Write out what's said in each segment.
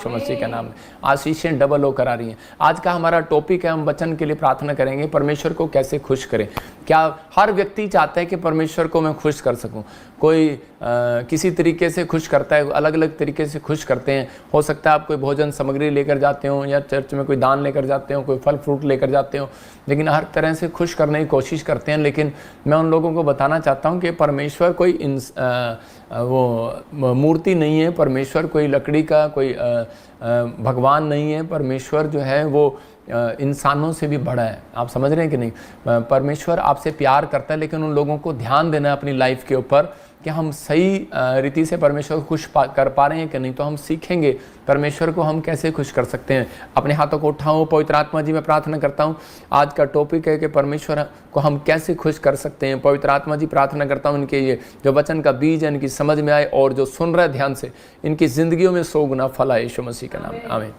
यीशु मसीह के नाम में। आशीषें डबल होकर आ रही हैं। आज का हमारा टॉपिक है, हम वचन के लिए प्रार्थना करेंगे, परमेश्वर को कैसे खुश करें। क्या हर व्यक्ति चाहता है कि परमेश्वर को मैं खुश कर सकूं? कोई किसी तरीके से खुश करता है, अलग अलग तरीके से खुश करते हैं। हो सकता है आप कोई भोजन सामग्री लेकर जाते हो, या चर्च में कोई दान लेकर जाते हो, कोई फल फ्रूट लेकर जाते हो, लेकिन हर तरह से खुश करने की कोशिश करते हैं। लेकिन मैं उन लोगों को बताना चाहता हूं कि परमेश्वर कोई वो मूर्ति नहीं है, परमेश्वर कोई लकड़ी का कोई भगवान नहीं है। परमेश्वर जो है वो इंसानों से भी बड़ा है। आप समझ रहे हैं कि नहीं? परमेश्वर आपसे प्यार करता है, लेकिन उन लोगों को ध्यान देना है अपनी लाइफ के ऊपर कि हम सही रीति से परमेश्वर को खुश कर पा रहे हैं कि नहीं। तो हम सीखेंगे परमेश्वर को हम कैसे खुश कर सकते हैं। अपने हाथों को उठाऊं। पवित्र आत्मा जी, मैं प्रार्थना करता हूं, आज का टॉपिक है कि परमेश्वर को हम कैसे खुश कर सकते हैं। पवित्र आत्मा जी, प्रार्थना करता हूं इनके ये जो वचन का बीज है इनकी समझ में आए, और जो सुन रहे ध्यान से इनकी जिंदगियों में 100 गुना फल आए, यीशु मसीह का नाम में, आमीन।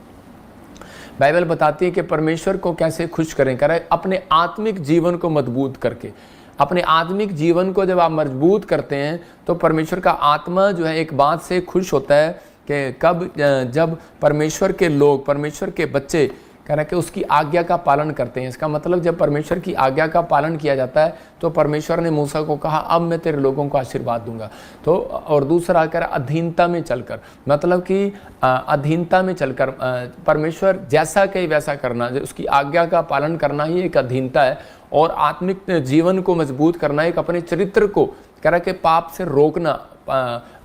बाइबल बताती है कि परमेश्वर को कैसे खुश करें। अपने आत्मिक जीवन को मजबूत करके। अपने आत्मिक जीवन को जब आप मजबूत करते हैं तो परमेश्वर का आत्मा जो है एक बात से खुश होता है कि जब परमेश्वर के लोग, परमेश्वर के बच्चे कह रहे हैं कि उसकी आज्ञा का पालन करते हैं। इसका मतलब जब परमेश्वर की आज्ञा का पालन किया जाता है तो परमेश्वर ने मूसा को कहा, अब मैं तेरे लोगों को आशीर्वाद दूंगा। तो और दूसरा कह रहा अधीनता में चलकर, मतलब कि अधीनता में चलकर परमेश्वर जैसा कहे वैसा करना, उसकी आज्ञा का पालन करना ही एक अधीनता है। और आत्मिक जीवन को मजबूत करना, एक अपने चरित्र को कह रहा कि पाप से रोकना,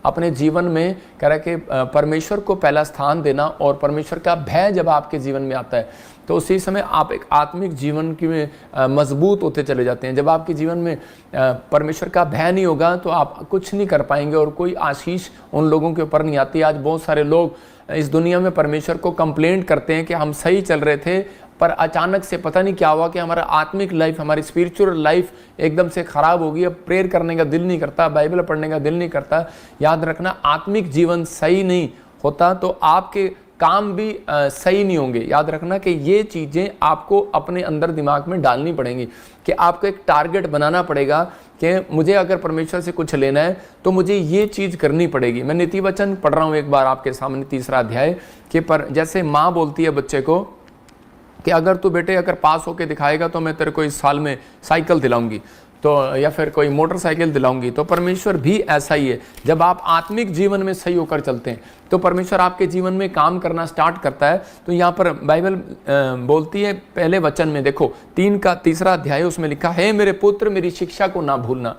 अपने जीवन में कह रहा कि परमेश्वर को पहला स्थान देना। और परमेश्वर का भय जब आपके जीवन में आता है तो उसी समय आप एक आत्मिक जीवन की में मजबूत होते चले जाते हैं। जब आपके जीवन में परमेश्वर का भय नहीं होगा तो आप कुछ नहीं कर पाएंगे और कोई आशीष उन लोगों के ऊपर नहीं आती। आज बहुत सारे लोग इस दुनिया में परमेश्वर को कंप्लेंट करते हैं कि हम सही चल रहे थे, पर अचानक से पता नहीं क्या हुआ कि हमारा आत्मिक लाइफ, हमारी स्पिरिचुअल लाइफ एकदम से खराब हो गई। अब प्रेयर करने का दिल नहीं करता, बाइबल पढ़ने का दिल नहीं करता। याद रखना, आत्मिक जीवन सही नहीं होता तो आपके काम भी सही नहीं होंगे। याद रखना कि ये चीज़ें आपको अपने अंदर दिमाग में डालनी पड़ेंगी कि आपको एक टारगेट बनाना पड़ेगा कि मुझे अगर परमेश्वर से कुछ लेना है तो मुझे ये चीज़ करनी पड़ेगी। मैं नीति वचन पढ़ रहा हूँ एक बार आपके सामने, 3रा अध्याय कि जैसे माँ बोलती है बच्चे को कि अगर तू बेटे अगर पास होके दिखाएगा तो मैं तेरे को इस साल में साइकिल दिलाऊंगी, तो या फिर कोई मोटरसाइकिल दिलाऊंगी। तो परमेश्वर भी ऐसा ही है। जब आप आत्मिक जीवन में सही होकर चलते हैं तो परमेश्वर आपके जीवन में काम करना स्टार्ट करता है। तो यहाँ पर बाइबल बोलती है पहले वचन में, देखो 3रा अध्याय, उसमें लिखा है, मेरे पुत्र मेरी शिक्षा को ना भूलना,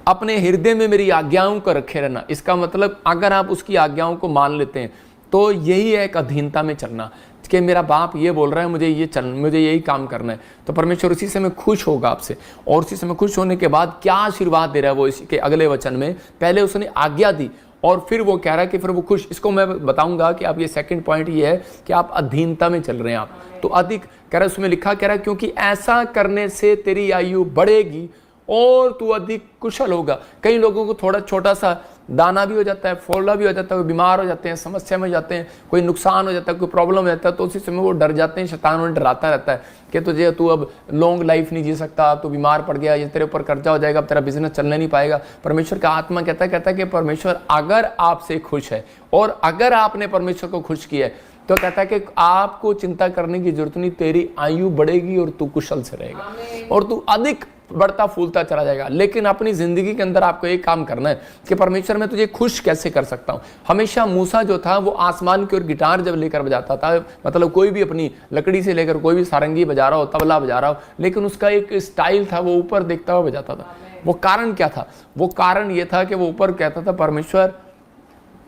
अपने हृदय में मेरी आज्ञाओं को रखे रहना। इसका मतलब अगर आप उसकी आज्ञाओं को मान लेते हैं तो यही है एक अधीनता में चलना कि मेरा बाप ये बोल रहा है मुझे यही काम करना है। तो परमेश्वर उसी समय खुश होगा आपसे। और उसी समय खुश होने के बाद क्या आशीर्वाद दे रहा है वो इसके अगले वचन में, पहले उसने आज्ञा दी और फिर वो कह रहा है कि फिर वो खुश। इसको मैं बताऊंगा कि आप ये सेकंड पॉइंट ये है कि आप अधीनता में चल रहे हैं। आप तो अधिक कह रहा है, उसमें लिखा कह रहा है क्योंकि ऐसा करने से तेरी आयु बढ़ेगी और तू अधिक कुशल होगा। कई लोगों को थोड़ा छोटा सा दाना भी हो जाता है, फोड़ा भी हो जाता है, कोई बीमार हो जाते हैं, समस्या में जाते हैं, कोई नुकसान हो जाता है, कोई प्रॉब्लम हो जाता है, तो उसी समय वो डर जाते हैं। शैतान उन्हें डराता रहता है कि तू अब लॉन्ग लाइफ नहीं जी सकता, तू बीमार पड़ गया, ये तेरे ऊपर कर्जा हो जाएगा, अब तेरा बिजनेस चलने नहीं पाएगा। परमेश्वर का आत्मा कहता है कि परमेश्वर अगर आपसे खुश है और अगर आपने परमेश्वर को खुश किया है तो कहता है कि आपको चिंता करने की जरूरत नहीं, तेरी आयु बढ़ेगी और तू कुशल से रहेगा और तू अधिक बढ़ता फूलता चला जाएगा। लेकिन अपनी जिंदगी के अंदर आपको एक काम करना है कि परमेश्वर मैं तुझे खुश कैसे कर सकता हूँ। हमेशा मूसा जो था वो आसमान की ओर गिटार जब लेकर बजाता था, मतलब कोई भी अपनी लकड़ी से लेकर कोई भी सारंगी बजा रहा हो, तबला बजा रहा हो, लेकिन उसका एक स्टाइल था, वो ऊपर देखता हुआ बजाता था। वो कारण क्या था? वो कारण ये था कि वो ऊपर कहता था परमेश्वर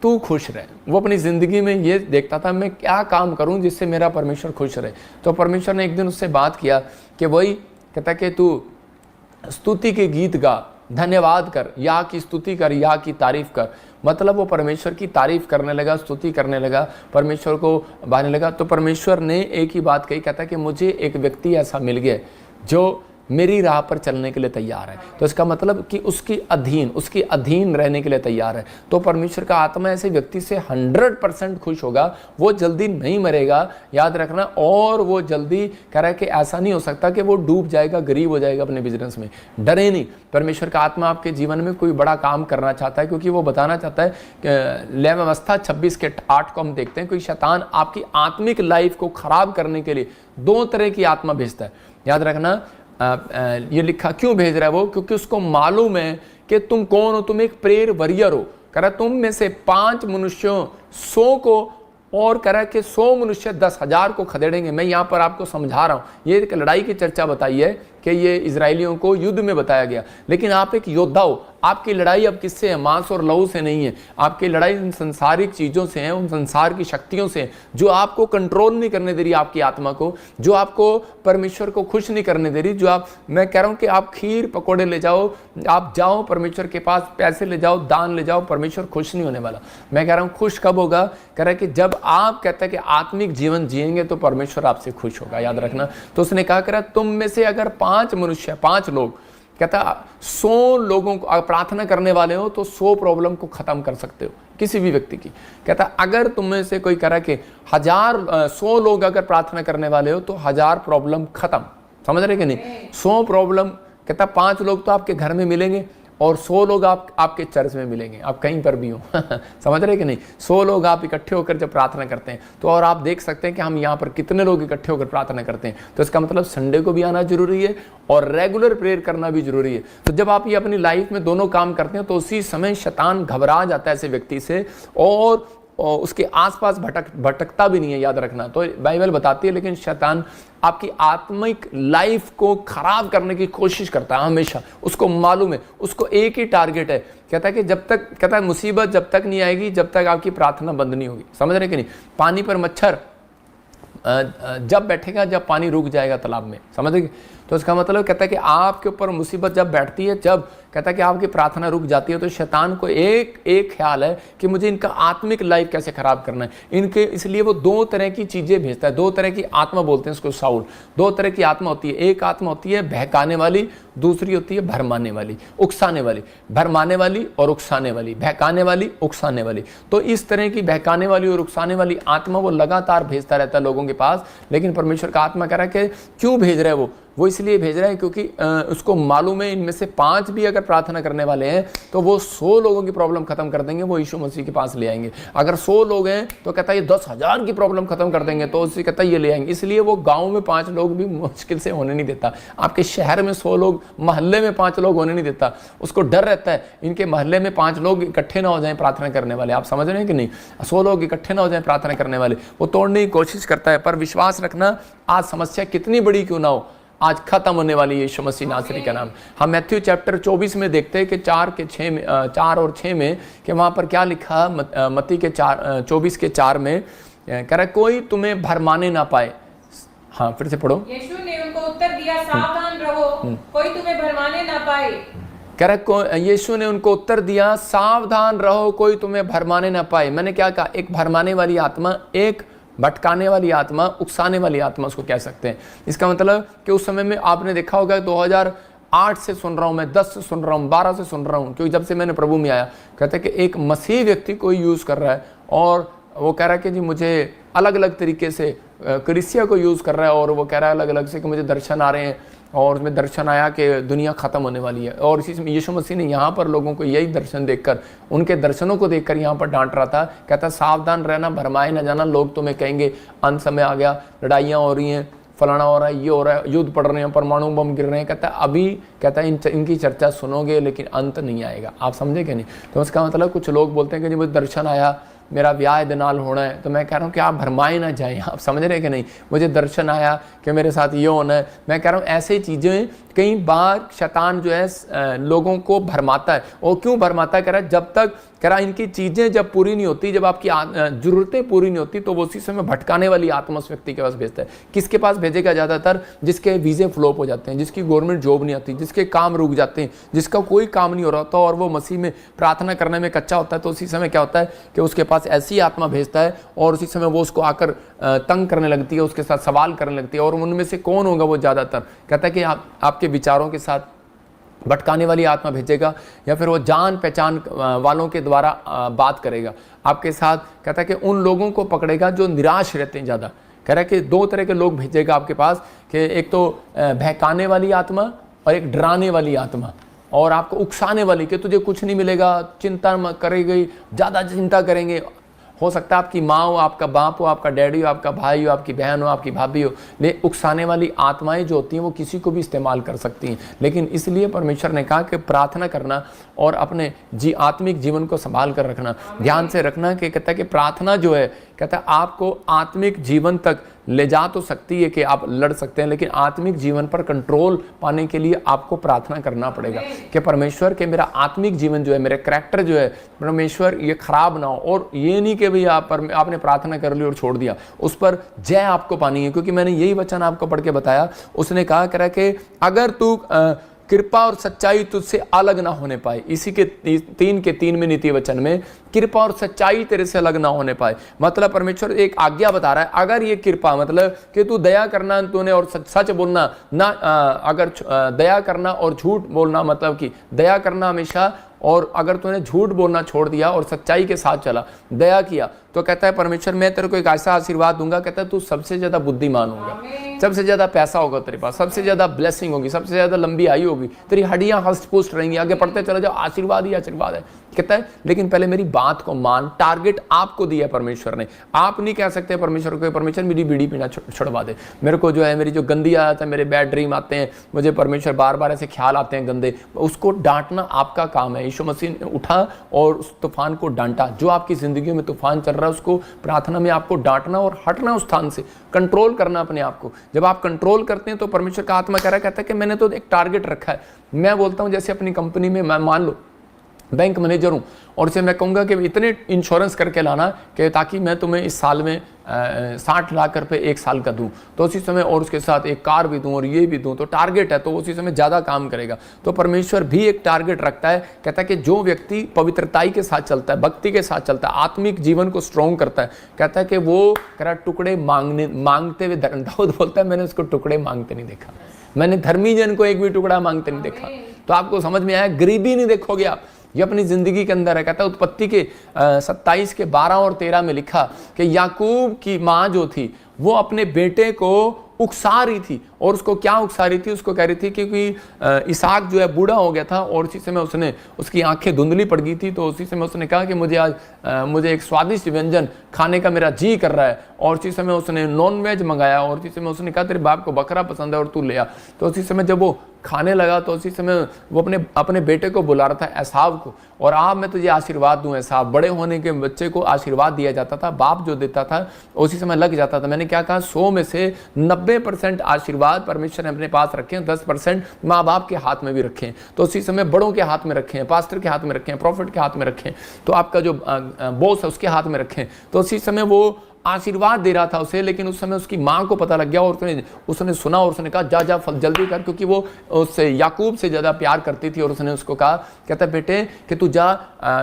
तू खुश रहे। वो अपनी ज़िंदगी में ये देखता था मैं क्या काम करूं जिससे मेरा परमेश्वर खुश रहे। तो परमेश्वर ने एक दिन उससे बात किया कि वही कहता कि तू स्तुति के गीत गा, धन्यवाद कर, या की स्तुति कर, या की तारीफ कर। मतलब वो परमेश्वर की तारीफ करने लगा, स्तुति करने लगा, परमेश्वर को बाने लगा। तो परमेश्वर ने एक ही बात कही, कहता कि मुझे एक व्यक्ति ऐसा मिल गया जो मेरी राह पर चलने के लिए तैयार है, तो इसका मतलब कि उसके अधीन रहने के लिए तैयार है, तो परमेश्वर का आत्मा ऐसे व्यक्ति से 100% खुश होगा। वो जल्दी नहीं मरेगा, याद रखना। और वो जल्दी कह रहा है कि ऐसा नहीं हो सकता कि वो डूब जाएगा, गरीब हो जाएगा अपने बिजनेस में। डरे नहीं, परमेश्वर का आत्मा आपके जीवन में कोई बड़ा काम करना चाहता है, क्योंकि वो बताना चाहता है कि लेव अवस्था 26:8 को हम देखते हैं, कोई शैतान आपकी आत्मिक लाइफ को खराब करने के लिए 2 तरह की आत्मा भेजता है। याद रखना, ये लिखा क्यों भेज रहा है वो, क्योंकि उसको मालूम है कि तुम कौन हो, तुम एक प्रेयर वॉरियर हो। कह रहा तुम में से 5 मनुष्यों 100 को, और कह रहा है कि 100 मनुष्य 10,000 को खदेड़ेंगे। मैं यहाँ पर आपको समझा रहा हूँ, ये एक लड़ाई की चर्चा बताई है कि ये इजरायलियों को युद्ध में बताया गया, लेकिन आप एक योद्धा हो। आपकी लड़ाई अब किससे है? मांस और लहू से नहीं है। आपकी लड़ाई उन संसारिक चीज़ों से है, उन संसार की शक्तियों से है, जो आपको कंट्रोल नहीं करने दे रही आपकी आत्मा को, जो आपको परमेश्वर को खुश नहीं करने दे रही। जो मैं कह रहा हूँ कि आप खीर पकौड़े ले जाओ, आप जाओ परमेश्वर के पास, पैसे ले जाओ, दान ले जाओ, परमेश्वर खुश नहीं होने वाला। मैं कह रहा हूँ खुश कब होगा? कह रहा है कि जब आप कहते हैं कि आत्मिक जीवन जिएंगे तो परमेश्वर आपसे खुश होगा। याद रखना। तो उसने कहा, कह रहा तुम में से अगर 5 मनुष्य, 5 लोग, कहता 100 लोगों को प्रार्थना करने वाले हो तो 100 प्रॉब्लम को खत्म कर सकते हो, किसी भी व्यक्ति की। कहता अगर तुम में से कोई करा कि 100 लोग अगर प्रार्थना करने वाले हो तो 1000 प्रॉब्लम खत्म। समझ रहे कि नहीं? 100 प्रॉब्लम, कहता 5 लोग तो आपके घर में मिलेंगे और 100 लोग आपके चर्च में मिलेंगे, आप कहीं पर भी हो। समझ रहे कि नहीं? 100 लोग आप इकट्ठे होकर जब प्रार्थना करते हैं तो, और आप देख सकते हैं कि हम यहाँ पर कितने लोग इकट्ठे होकर प्रार्थना करते हैं, तो इसका मतलब संडे को भी आना जरूरी है और रेगुलर प्रेयर करना भी जरूरी है। तो जब आप ये अपनी लाइफ में दोनों काम करते हैं तो उसी समय शैतान घबरा जाता है ऐसे व्यक्ति से, और उसके आसपास भटकता भी नहीं है। याद रखना। तो बाइबल बताती है, लेकिन शैतान आपकी आत्मिक लाइफ को खराब करने की कोशिश करता है हमेशा। उसको मालूम है, उसको एक ही टारगेट है। कहता है कि जब तक, कहता है मुसीबत जब तक नहीं आएगी जब तक आपकी प्रार्थना बंद नहीं होगी। समझ रहे कि नहीं? पानी पर मच्छर जब बैठेगा जब पानी रुक जाएगा तालाब में। समझ रहे? तो इसका मतलब कहता है कि आपके ऊपर मुसीबत जब बैठती है, जब कहता है कि आपकी प्रार्थना रुक जाती है, तो शैतान को एक ख्याल है कि मुझे इनका आत्मिक लाइफ कैसे खराब करना है इनके। इसलिए वो 2 तरह की चीजें भेजता है। 2 तरह की आत्मा बोलते हैं इसको साउल। 2 तरह की आत्मा होती है। एक आत्मा होती है बहकाने वाली, दूसरी होती है भरमाने वाली, उकसाने वाली। भरमाने वाली और उकसाने वाली, बहकाने वाली, उकसाने वाली। तो इस तरह की बहकाने वाली और उकसाने वाली आत्मा वो लगातार भेजता रहता है लोगों के पास। लेकिन परमेश्वर का आत्मा कह रहा है कि क्यों भेज रहा है वो इसलिए भेज रहा है क्योंकि उसको मालूम है इनमें से 5 भी अगर प्रार्थना करने वाले हैं तो वो 100 लोगों की प्रॉब्लम खत्म कर देंगे, वो यीशु मसीह के पास ले आएंगे। अगर 100 लोग हैं तो कहता है ये 10,000 की प्रॉब्लम खत्म कर देंगे, तो उससे कहता है ये ले आएंगे। इसलिए वो गांव में 5 लोग भी मुश्किल से होने नहीं देता। आपके शहर में 100 लोग, मोहल्ले में 5 लोग होने नहीं देता। उसको डर रहता है इनके मोहल्ले में 5 लोग इकट्ठे ना हो जाएं प्रार्थना करने वाले। आप समझ रहे हैं कि नहीं? 100 लोग इकट्ठे ना हो जाएं प्रार्थना करने वाले, वो तोड़ने की कोशिश करता है। पर विश्वास रखना, आज समस्या कितनी बड़ी क्यों ना हो, आज खत्म होने वाली है यीशु मसीह नासरी का नाम। हम मैथ्यू चैप्टर 24 में देखते हैं कि 4 और 6 में कि वहाँ पर क्या लिखा, मत्ती के 24 के 4 में कह रहा कोई तुम्हें भरमाने ना पाए। हाँ, फिर से पढ़ो। यीशु ने उनको उत्तर दिया, सावधान रहो, कोई तुम्हें भरमाने ना पाए। कह रहा यीशु ने उनको उत्तर दिया, सावधान रहो, कोई तुम्हें भरमाने ना पाए। मैंने क्या कहा? एक भरमाने वाली आत्मा, एक भटकाने वाली आत्मा, उकसाने वाली आत्मा उसको कह सकते हैं। इसका मतलब कि उस समय में आपने देखा होगा 2008 से सुन रहा हूँ मैं, 10 से सुन रहा हूँ, 12 से सुन रहा हूँ, क्योंकि जब से मैंने प्रभु में आया। कहते हैं कि एक मसीह व्यक्ति को यूज़ कर रहा है और वो कह रहा है कि जी मुझे अलग अलग तरीके से क्रिसिया को यूज़ कर रहा है, और वो कह रहा है अलग अलग से कि मुझे दर्शन आ रहे हैं और उसमें दर्शन आया कि दुनिया ख़त्म होने वाली है। और इसी में यीशु मसीह ने यहाँ पर लोगों को यही दर्शन देखकर, उनके दर्शनों को देखकर यहाँ पर डांट रहा था। कहता सावधान रहना, भरमाए न जाना, लोग तुम्हें कहेंगे अंत समय आ गया, लड़ाइयाँ हो रही हैं, फलाना हो रहा है, ये हो रहा है, युद्ध पड़ रहे हैं, परमाणु बम गिर रहे हैं। कहता है अभी, कहता है इनकी चर्चा सुनोगे लेकिन अंत नहीं आएगा। आप समझे कि नहीं? तो उसका मतलब कुछ लोग बोलते हैं कि जी मुझे दर्शन आया, मेरा ब्याह दे नाल होना है, तो मैं कह रहा हूँ कि आप भरमाए ना जाएं। आप समझ रहे कि नहीं? मुझे दर्शन आया कि मेरे साथ ये होना है। मैं कह रहा हूँ ऐसी चीज़ें कई बार शैतान जो है लोगों को भरमाता है। और क्यों भरमाता है? कह रहा है जब तक, कह रहा इनकी चीज़ें जब पूरी नहीं होती, जब आपकी ज़रूरतें पूरी नहीं होती, तो वो उसी समय भटकाने वाली आत्मा उस व्यक्ति के पास भेजता है। किसके पास भेजेगा ज़्यादातर? जिसके वीज़े फ्लॉप हो जाते हैं, जिसकी गवर्नमेंट जॉब नहीं आती, जिसके काम रुक जाते हैं, जिसका कोई काम नहीं हो रहा होता और वो मसीह में प्रार्थना करने में कच्चा होता है, तो उसी समय क्या होता है कि उसके पास ऐसी आत्मा भेजता है और उसी समय वो उसको आकर तंग करने लगती है, उसके साथ सवाल करने लगती है। और उनमें से कौन होगा वो ज़्यादातर? कहता है कि आपके विचारों के साथ भटकाने वाली आत्मा भेजेगा, या फिर वो जान पहचान वालों के द्वारा बात करेगा आपके साथ। कहता है कि उन लोगों को पकड़ेगा जो निराश रहते हैं ज़्यादा। कह रहा है कि 2 तरह के लोग भेजेगा आपके पास, कि एक तो बहकाने वाली आत्मा और एक डराने वाली आत्मा, और आपको उकसाने वाली कि तुझे कुछ नहीं मिलेगा, चिंता करेगी, ज़्यादा चिंता करेंगे। हो सकता है आपकी माँ हो, आपका बाप हो, आपका डैडी हो, आपका भाई हो, आपकी बहन हो, आपकी भाभी हो। ले उकसाने वाली आत्माएं जो होती हैं वो किसी को भी इस्तेमाल कर सकती हैं, लेकिन इसलिए परमेश्वर ने कहा कि प्रार्थना करना और अपने आत्मिक जीवन को संभाल कर रखना, ध्यान से रखना। कि कहता है कि प्रार्थना जो है, कहता है आपको आत्मिक जीवन तक ले जा तो सकती है कि आप लड़ सकते हैं, लेकिन आत्मिक जीवन पर कंट्रोल पाने के लिए आपको प्रार्थना करना पड़ेगा कि परमेश्वर के मेरा आत्मिक जीवन जो है, मेरा करैक्टर जो है, परमेश्वर ये खराब ना हो। और ये नहीं कि भाई आपने प्रार्थना कर ली और छोड़ दिया, उस पर जय आपको पानी है। क्योंकि मैंने यही वचन आपको पढ़ के बताया, उसने कहा करा कि अगर तू कृपा और सच्चाई तुझसे अलग ना होने पाए, इसी के 3 में नीति वचन में कृपा और सच्चाई तेरे से अलग ना होने पाए, मतलब परमेश्वर एक आज्ञा बता रहा है। अगर ये कृपा मतलब कि तू दया करना तूने और सच बोलना ना, अगर दया करना और झूठ बोलना, मतलब कि दया करना हमेशा, और अगर तूने झूठ बोलना छोड़ दिया और सच्चाई के साथ चला, दया किया, तो कहता है परमेश्वर मैं तेरे को एक ऐसा आशीर्वाद दूंगा, कहता है तू सबसे ज्यादा बुद्धिमान होगा, सबसे ज्यादा पैसा होगा तेरे पास, सबसे ज्यादा ब्लेसिंग होगी, सबसे ज्यादा लंबी आयु होगी, तेरी हड्डियां हष्ट पुष्ट रहेंगी। आगे पढ़ते चला जाओ, आशीर्वाद ही आशीर्वाद है। कहता है लेकिन पहले मेरी बात को मान। टारगेट आपको दिया परमेश्वर ने। आप नहीं कह सकते परमेश्वर को परमेश्वर मेरी बीड़ी पीना छुड़वा दे, मेरे को जो है मेरी जो गंदी आदत है, मेरे बैड ड्रीम आते हैं, मुझे परमेश्वर बार बार ऐसे ख्याल आते हैं गंदे, उसको डांटना आपका काम है। यीशु मसीह ने उठा और उस तूफान को डांटा। जो आपकी जिंदगी में तूफान चल रहा है उसको प्रार्थना में आपको डांटना और हटना, उस स्थान से कंट्रोल करना अपने आप को। जब आप कंट्रोल करते हैं तो परमेश्वर का आत्मा कह रहा है, कहता है कि मैंने तो एक टारगेट रखा है। मैं बोलता हूं जैसे अपनी कंपनी में मैं मान लो बैंक मैनेजर हूं और उसे मैं कहूंगा कि इतने इंश्योरेंस करके लाना कि ताकि मैं तुम्हें इस साल में 60 लाख रुपए 1 साल का दूं, तो उसी समय और उसके साथ एक कार भी दूं और ये भी दूं, तो टारगेट है, तो उसी समय ज़्यादा काम करेगा। तो परमेश्वर भी एक टारगेट रखता है। कहता है कि जो व्यक्ति पवित्रताई के साथ चलता है, भक्ति के साथ चलता है, आत्मिक जीवन को स्ट्रॉन्ग करता है, कहता है कि वो कह रहा टुकड़े मांगते हुए, दाऊद बोलता है मैंने उसको टुकड़े मांगते नहीं देखा, मैंने धर्मी जन को एक भी टुकड़ा मांगते नहीं देखा। तो आपको समझ में आया, गरीबी नहीं देखोगे आप, ये अपनी जिंदगी के अंदर है। कहता है उत्पत्ति के 27 के 12 और 13 में लिखा कि याकूब की माँ जो थी वो अपने बेटे को उकसा रही थी, और उसको क्या उकसा रही थी, उसको कह रही थी क्योंकि इसहाक जो है बूढ़ा हो गया था और उसी समय उसने उसकी आंखें धुंधली पड़ गई थी, तो उसी समय उसने कहा कि मुझे आज मुझे एक स्वादिष्ट व्यंजन खाने का मेरा जी कर रहा है, और उसी समय उसने नॉन वेज मंगाया, और उसी समय उसने कहा तेरे बाप को बकरा पसंद है और तू ले आ। तो उसी समय जब वो खाने लगा तो उसी समय वो अपने बेटे को बुला रहा था, एसाव को, और आप मैं तुझे आशीर्वाद दूं एसाव। बड़े होने के बच्चे को आशीर्वाद दिया जाता था, बाप जो देता था उसी समय लग जाता था। मैंने क्या कहा, 100 में से 90% आशीर्वाद परमेश्वर ने अपने पास रखे हैं, 10% माँ बाप के हाथ में भी रखे हैं, तो उसी समय बड़ों के हाथ में रखे हैं, पास्टर के हाथ में रखे हैं, प्रॉफिट के हाथ में रखे हैं, तो आपका जो बॉस है उसके हाथ में रखे हैं। तो उसी समय वो आशीर्वाद दे रहा था उसे, लेकिन उस समय उसकी माँ को पता लग गया और उसने सुना और उसने कहा जा जा जल्दी कर, क्योंकि वो उससे याकूब से ज़्यादा प्यार करती थी, और उसने उसको कहा, कहता बेटे कि तू जा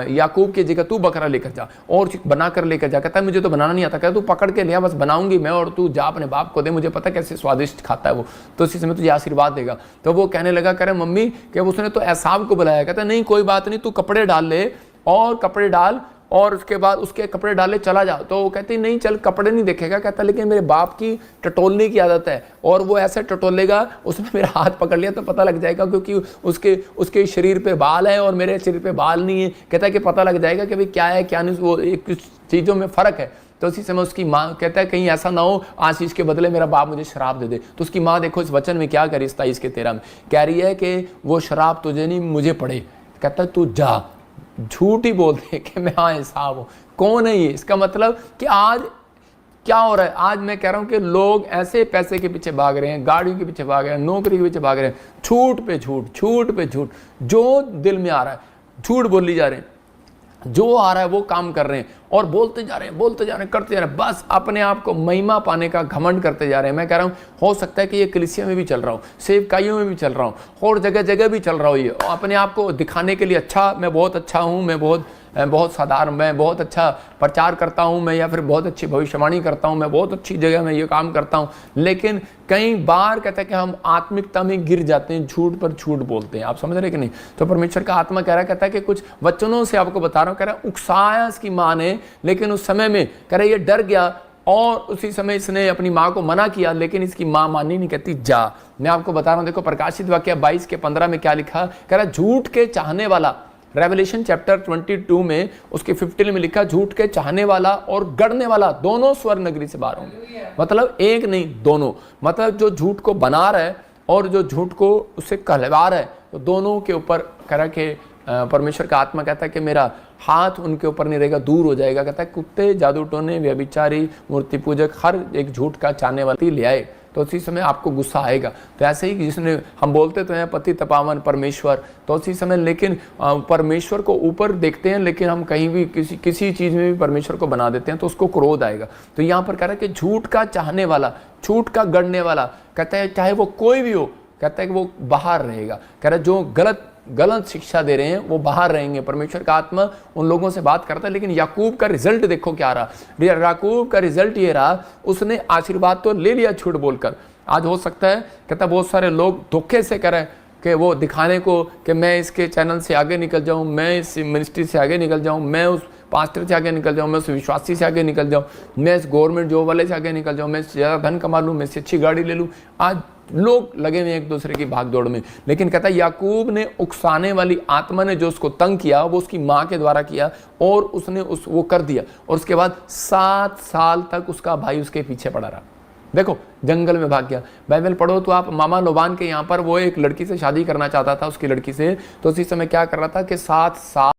याकूब की जगह तू बकरा लेकर जा और बना कर लेकर जा। कहता है मुझे तो बनाना नहीं आता, कहता तू पकड़ के लिया, बस बनाऊंगी मैं, और तू जा अपने बाप को दे, मुझे पता कैसे स्वादिष्ट खाता है वो, तो उसी समय तुझे आशीर्वाद देगा। तो वो कहने लगा, कह रहे मम्मी कि उसने तो एसाव को बुलाया। कहता नहीं कोई बात नहीं, तू कपड़े डाल ले, और कपड़े डाल, और उसके बाद उसके कपड़े डाले चला जाओ। तो वो कहती नहीं चल कपड़े नहीं देखेगा। कहता लेकिन मेरे बाप की टटोलने की आदत है, और वो ऐसे टटोलेगा, उसने मेरा हाथ पकड़ लिया तो पता लग जाएगा, क्योंकि उसके शरीर पे बाल है और मेरे शरीर पे बाल नहीं है। कहता है कि पता लग जाएगा कि भाई क्या है क्या नहीं, वो एक कुछ चीज़ों में फ़र्क है। तो उसी समय उसकी माँ कहता है कहीं ऐसा ना हो आशीष के बदले मेरा बाप मुझे शराब दे दे। तो उसकी माँ देखो इस वचन में क्या करी, 27 के 13 में कह रही है कि वो शराब तुझे नहीं मुझे पड़े। कहता है तू जा, झूठ ही बोलते कि मैं हाँ एसाव हूँ। कौन है ये? इसका मतलब कि आज क्या हो रहा है, आज मैं कह रहा हूँ कि लोग ऐसे पैसे के पीछे भाग रहे हैं, गाड़ियों के पीछे भाग रहे हैं, नौकरी के पीछे भाग रहे हैं, झूठ पे झूठ, झूठ पे झूठ, जो दिल में आ रहा है झूठ बोली जा रहे हैं। जो आ रहा है वो काम कर रहे हैं और बोलते जा रहे हैं, बोलते जा रहे हैं, करते जा रहे हैं, बस अपने आप को महिमा पाने का घमंड करते जा रहे हैं। मैं कह रहा हूँ हो सकता है कि ये कलीसिया में भी चल रहा हूँ, सेवकाइयों में भी चल रहा हूँ और जगह जगह भी चल रहा हूँ। ये अपने आप को दिखाने के लिए अच्छा, मैं बहुत अच्छा हूँ, मैं बहुत साधारण, मैं बहुत अच्छा प्रचार करता हूँ मैं, या फिर बहुत अच्छी भविष्यवाणी करता हूँ मैं, बहुत अच्छी जगह में ये काम करता हूँ। लेकिन कई बार कहता है कि हम आत्मिकता में गिर जाते हैं, झूठ पर झूठ बोलते हैं। आप समझ रहे कि नहीं? तो परमेश्वर का आत्मा कह रहा है, कहता है कि कुछ वचनों से आपको बता रहा हूँ, कह रहा है उकसाया इसकी माँ ने, लेकिन उस समय में कह रहा है ये डर गया और उसी समय इसने अपनी माँ को मना किया, लेकिन इसकी माँ मानी नहीं, कहती जा। मैं आपको बता रहा हूँ, देखो प्रकाशित वाक्य 22:15 में क्या लिखा, कह रहा झूठ के चाहने वाला, रेवलेशन चैप्टर 22 में उसके 15 में लिखा, झूठ के चाहने वाला और गढ़ने वाला दोनों स्वर्ग नगरी से बाहर होंगे। मतलब एक नहीं, दोनों। मतलब जो झूठ को बना रहा है और जो झूठ को उससे कहलवा रहा है, तो दोनों के ऊपर कह रहा कि परमेश्वर का आत्मा कहता है कि मेरा हाथ उनके ऊपर नहीं रहेगा, दूर हो जाएगा। कहता है कुत्ते, जादू टोने, व्यभिचारी, मूर्ति पूजक, हर एक झूठ का चाहने वाला ले आए, तो उसी समय आपको गुस्सा आएगा। तो ऐसे ही जिसने, हम बोलते तो हैं पति तपावन परमेश्वर, तो उसी समय लेकिन परमेश्वर को ऊपर देखते हैं, लेकिन हम कहीं भी किसी चीज़ में भी परमेश्वर को बना देते हैं, तो उसको क्रोध आएगा। तो यहाँ पर कह रहा है कि झूठ का चाहने वाला, झूठ का गढ़ने वाला, कहता है चाहे वो कोई भी हो, कहता है कि वो बाहर रहेगा। कह रहा है जो गलत शिक्षा दे रहे हैं वो बाहर रहेंगे। परमेश्वर का आत्मा उन लोगों से बात करता है। लेकिन याकूब का रिजल्ट देखो क्या रहा। याकूब का रिजल्ट ये रहा, उसने आशीर्वाद तो ले लिया झूठ बोलकर। आज हो सकता है, कहता बहुत सारे लोग धोखे से करें कि वो दिखाने को कि मैं इसके चैनल से आगे निकल जाऊं, मैं इस मिनिस्ट्री से आगे निकल जाऊं, मैं उस पास्टर से आगे निकल जाऊं, मैं उस विश्वासी से आगे निकल जाऊं, मैं इस गवर्नमेंट जॉब वाले से आगे निकल जाऊं, मैं ज़्यादा धन कमा लूं, मैं इससे अच्छी गाड़ी ले लूं। आज लोग लगे हुए एक दूसरे की भागदौड़ में। लेकिन कहता है याकूब ने उकसाने वाली आत्मा ने जो उसको तंग किया, वो उसकी माँ के द्वारा किया और उसने वो कर दिया। और उसके बाद 7 साल तक उसका भाई उसके पीछे पड़ा रहा। देखो जंगल में भाग गया। बाइबल पढ़ो तो आप, मामा लोबान के यहाँ पर वो एक लड़की से शादी करना चाहता था, उसकी लड़की से, तो उसी समय क्या कर रहा था कि 7 साल